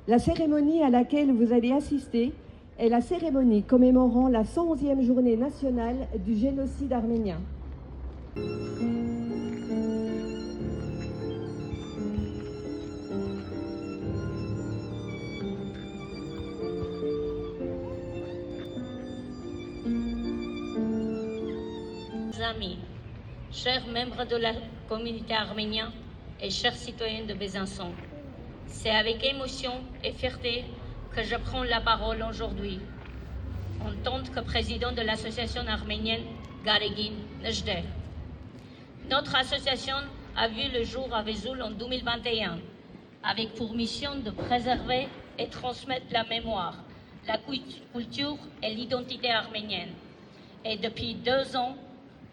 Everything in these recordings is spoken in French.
La cérémonie à laquelle vous allez assister est la cérémonie commémorant la 111e journée nationale du génocide arménien. Amis, chers membres de la communauté arménienne et chers citoyens de Besançon, c'est avec émotion et fierté que je prends la parole aujourd'hui, en tant que président de l'association arménienne Garegin Nejde. Notre association a vu le jour à Vesoul en 2021, avec pour mission de préserver et transmettre la mémoire, la culture et l'identité arménienne. Et depuis 2 ans,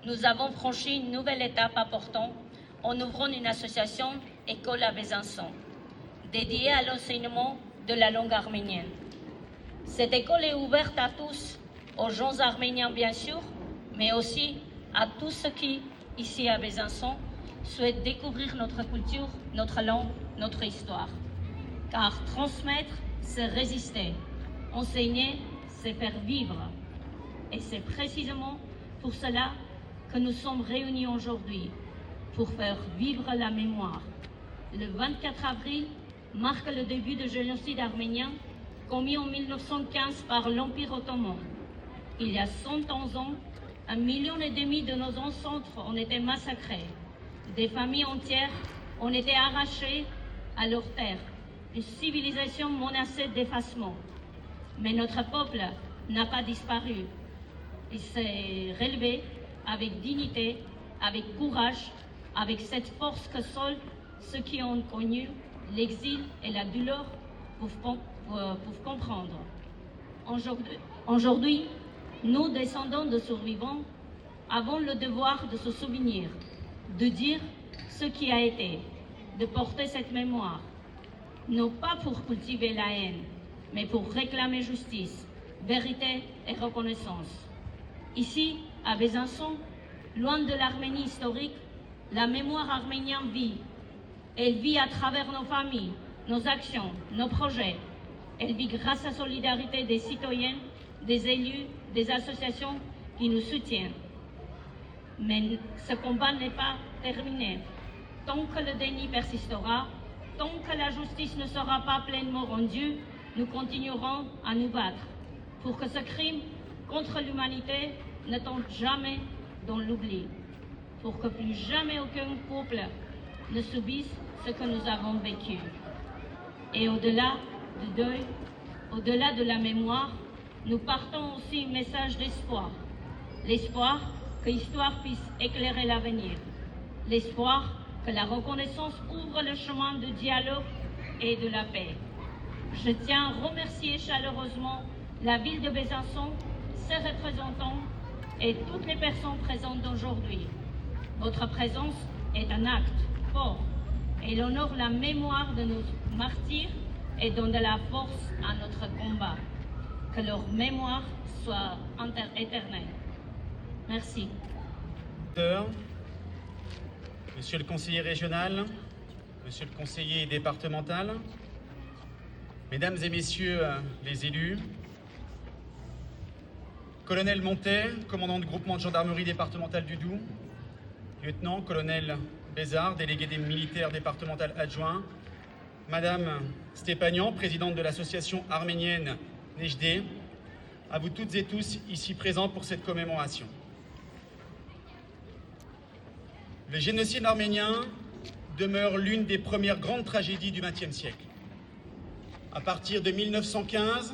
nous avons franchi une nouvelle étape importante en ouvrant une association École à Besançon, dédiée à l'enseignement de la langue arménienne. Cette école est ouverte à tous, aux gens arméniens bien sûr, mais aussi à tous ceux qui, ici à Besançon, souhaitent découvrir notre culture, notre langue, notre histoire. Car transmettre, c'est résister. Enseigner, c'est faire vivre. Et c'est précisément pour cela que nous sommes réunis aujourd'hui, pour faire vivre la mémoire. Le 24 avril marque le début du génocide arménien commis en 1915 par l'Empire ottoman. Il y a 111 ans, 1,5 million de nos ancêtres ont été massacrés. Des familles entières ont été arrachées à leur terre. Une civilisation menacée d'effacement. Mais notre peuple n'a pas disparu. Il s'est relevé avec dignité, avec courage, avec cette force que seuls ceux qui ont connu l'exil et la douleur peuvent comprendre. Aujourd'hui, nous, descendants de survivants, avons le devoir de se souvenir, de dire ce qui a été, de porter cette mémoire, non pas pour cultiver la haine, mais pour réclamer justice, vérité et reconnaissance. Ici, à Besançon, loin de l'Arménie historique, la mémoire arménienne vit. Elle vit à travers nos familles, nos actions, nos projets. Elle vit grâce à la solidarité des citoyens, des élus, des associations qui nous soutiennent. Mais ce combat n'est pas terminé. Tant que le déni persistera, tant que la justice ne sera pas pleinement rendue, nous continuerons à nous battre pour que ce crime contre l'humanité ne tombe jamais dans l'oubli, pour que plus jamais aucun peuple ne subisse ce que nous avons vécu. Et au-delà du deuil, au-delà de la mémoire, nous partons aussi un message d'espoir. L'espoir que l'histoire puisse éclairer l'avenir. L'espoir que la reconnaissance ouvre le chemin du dialogue et de la paix. Je tiens à remercier chaleureusement la ville de Besançon, ses représentants et toutes les personnes présentes aujourd'hui. Votre présence est un acte fort et elle honore la mémoire de nos martyrs et donne de la force à notre combat. Que leur mémoire soit éternelle. Merci. Monsieur le conseiller régional, monsieur le conseiller départemental, mesdames et messieurs les élus, colonel Montet, commandant du groupement de gendarmerie départementale du Doubs, lieutenant, colonel Bézard, délégué des militaires départemental adjoint, madame Stépanian, présidente de l'association arménienne Nejde, à vous toutes et tous ici présents pour cette commémoration. Le génocide arménien demeure l'une des premières grandes tragédies du XXe siècle. À partir de 1915,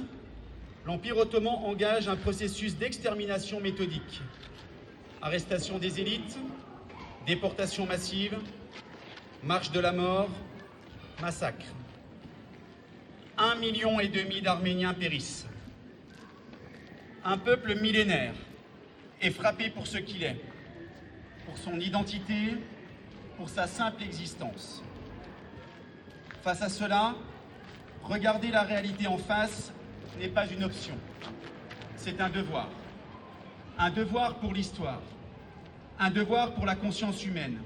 l'Empire ottoman engage un processus d'extermination méthodique. Arrestation des élites, déportation massive, marche de la mort, massacre. 1,5 million d'Arméniens périssent. Un peuple millénaire est frappé pour ce qu'il est, pour son identité, pour sa simple existence. Face à cela, regarder la réalité en face n'est pas une option, c'est un devoir. Un devoir pour l'histoire, un devoir pour la conscience humaine,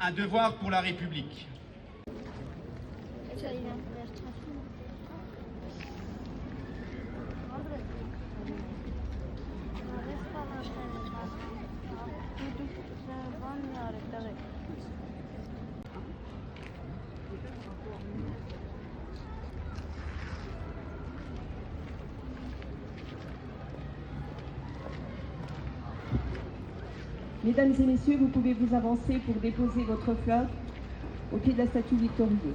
un devoir pour la République. Mesdames et messieurs, vous pouvez vous avancer pour déposer votre fleur au pied de la statue victorieuse.